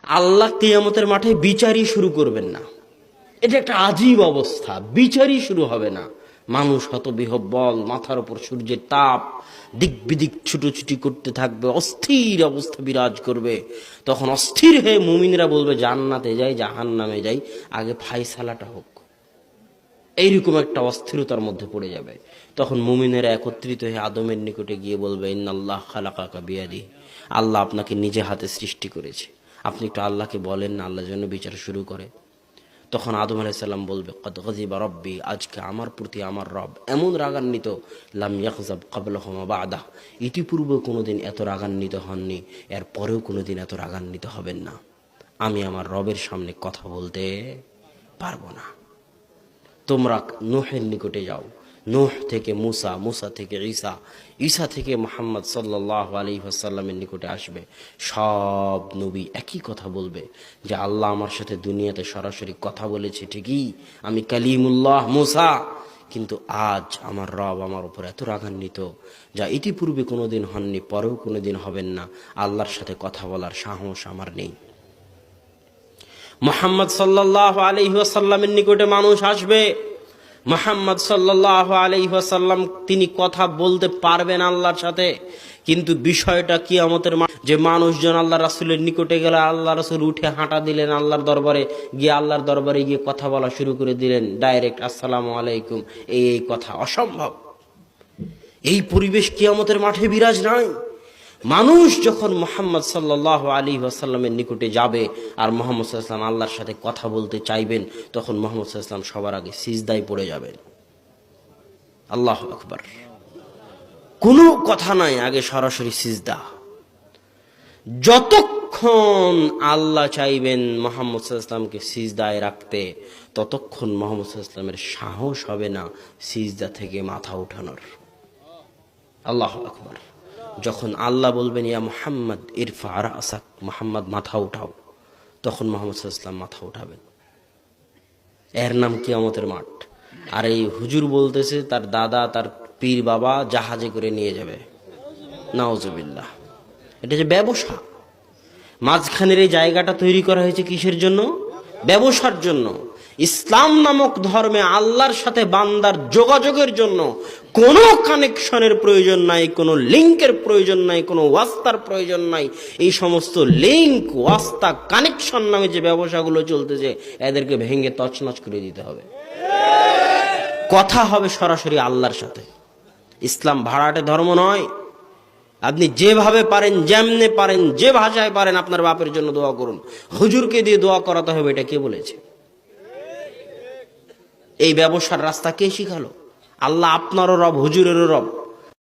আল্লাহ কিয়ামতের মাঠে বিচারই শুরু করবেন না। এটা একটা আজীব অবস্থা, বিচারই শুরু হবে না। মানুষ হতবিহ্বল, মাথার উপর সূর্যের তাপ, দিক বিদিক ছুটোছুটি করতে থাকবে, অস্থির অবস্থা বিরাজ করবে। তখন অস্থির হয়ে মুমিনরা বলবে জান্নাতে যাই, জাহান্নামে যাই, আগে ফায়সালাটা হোক। এইরকম একটা অস্থিরতার মধ্যে পড়ে যাবে। তখন মুমিনেরা একত্রিত হয়ে আদমের নিকটে গিয়ে বলবে ইন্নাল্লাহ খালাকাকা বিয়াদিহি, আল্লাহ আপনাকে নিজে হাতে সৃষ্টি করেছে, আপনি একটু আল্লাহকে বলেন না, আল্লাহর জন্য বিচার শুরু করে। তখন আদম আলাইহিস সালাম বলবে কদ গযিবা রব্বি, আজকে আমার প্রতি আমার রব এমন রাগান্বিত, লাম ইয়াগযাব ক্বাবলাহু ওয়া বা'দাহ, ইতিপূর্বে কোনোদিন এত রাগান্বিত হননি, এর পরেও কোনোদিন এত রাগান্বিত হবেন না। আমি আমার রবের সামনে কথা বলতে পারবো না। তোমরা নূহের নিকটে যাও, নূহ থেকে মুসা, মুসা থেকে ঈসা, ঈসা থেকে মুহাম্মদ সাল্লাল্লাহু আলাইহি ওয়াসাল্লামের নিকটে আসবে। সব নবী একই কথা বলবে যে আল্লাহ আমার সাথে দুনিয়াতে সরাসরি কথা বলেছে ঠিকই, আমি কালিমুল্লাহ মুসা, কিন্তু আজ আমার রব আমার উপর এত রাগান্বিত, যা ইতিপূর্বে কোনোদিন হননি, পরেও কোনোদিন হবেন না। আল্লাহর সাথে কথা বলার সাহস আমার নেই। মুহাম্মদ সাল্লাল্লাহু আলাইহি ওয়াসাল্লামের নিকটে মানুষ আসবে। মুহাম্মদ সাল্লাল্লাহু আলাইহি ওয়াসাল্লাম তিনি কথা বলতে পারবেন আল্লাহর সাথে, কিন্তু বিষয়টা কিয়ামতের যে মানুষজন আল্লাহ রাসূলের নিকটে গেলে আল্লাহ রাসূল উঠে হাঁটা দিলেন আল্লাহর দরবারে গিয়ে, আল্লাহর দরবারে গিয়ে কথা বলা শুরু করে দিলেন ডাইরেক্ট, আসসালামু আলাইকুম, এই কথা অসম্ভব। এই পরিবেশ কিয়ামতের মাঠে বিরাজ নাই। মানুষ যখন মুহাম্মদ সাল্লাল্লাহু আলাইহি ওয়াসাল্লামের নিকটে যাবে আর মুহাম্মদ সাল্লাল্লাহু আলাইহি ওয়াসাল্লাম আল্লাহর সাথে কথা বলতে চাইবেন, তখন মুহাম্মদ সাল্লাল্লাহু আলাইহি ওয়াসাল্লাম সবার আগে সিজদায় পড়ে যাবেন। আল্লাহু আকবার। কোনো কথা নাই, আগে সরাসরি সিজদা। যতক্ষণ আল্লাহ চাইবেন মুহাম্মদ সাল্লাল্লাহু আলাইহি ওয়াসাল্লামকে সিজদায় রাখতে, ততক্ষণ মুহাম্মদ সাল্লাল্লাহু আলাইহি ওয়াসাল্লামের সাহস হবে না সিজদা থেকে মাথা উঠানোর। আল্লাহু আকবার। যখন আল্লাহ বলবেন ইয়া মুহাম্মদ ইরফা রাসাক, মুহাম্মদ মাথা উঠাও, তখন মুহাম্মদ সাল্লাল্লাহু আলাইহি ওয়াসাল্লাম মাথা উঠাবেন। এর নাম কিয়ামতের মাঠ। আর এই হুজুর বলতেছে তার দাদা, তার পীর বাবা জাহাজে করে নিয়ে যাবে, নাউজুবিল্লাহ। এটা যে ব্যবসা, মাঝখানের এই জায়গাটা তৈরি করা হয়েছে কিসের জন্য? ব্যবসার জন্য। ইসলাম নামক ধর্মে আল্লাহর সাথে বান্দার যোগাযোগের জন্য কোনো কানেকশনের প্রয়োজন নাই, কোনো লিঙ্কের প্রয়োজন নাই, কোনো ওয়াস্তার প্রয়োজন নাই। এই সমস্ত লিঙ্ক, ওয়াস্তা, কানেকশন নামে যে ব্যবসাগুলো চলতেছে, এদেরকে ভেঙে তছনছ করে দিতে হবে। কথা হবে সরাসরি আল্লাহর সাথে। ইসলাম ভাড়াটে ধর্ম নয়। আপনি যেভাবে পারেন, যেমনে পারেন, যে ভাষায় পারেন আপনার বাপের জন্য দোয়া করুন। হুজুরকে দিয়ে দোয়া করাতে হবে, এটা কে বলেছে? এই ব্যবসার রাস্তা কে শিখালো? আল্লাহ আপনারও রব, হুজুরেরও রব।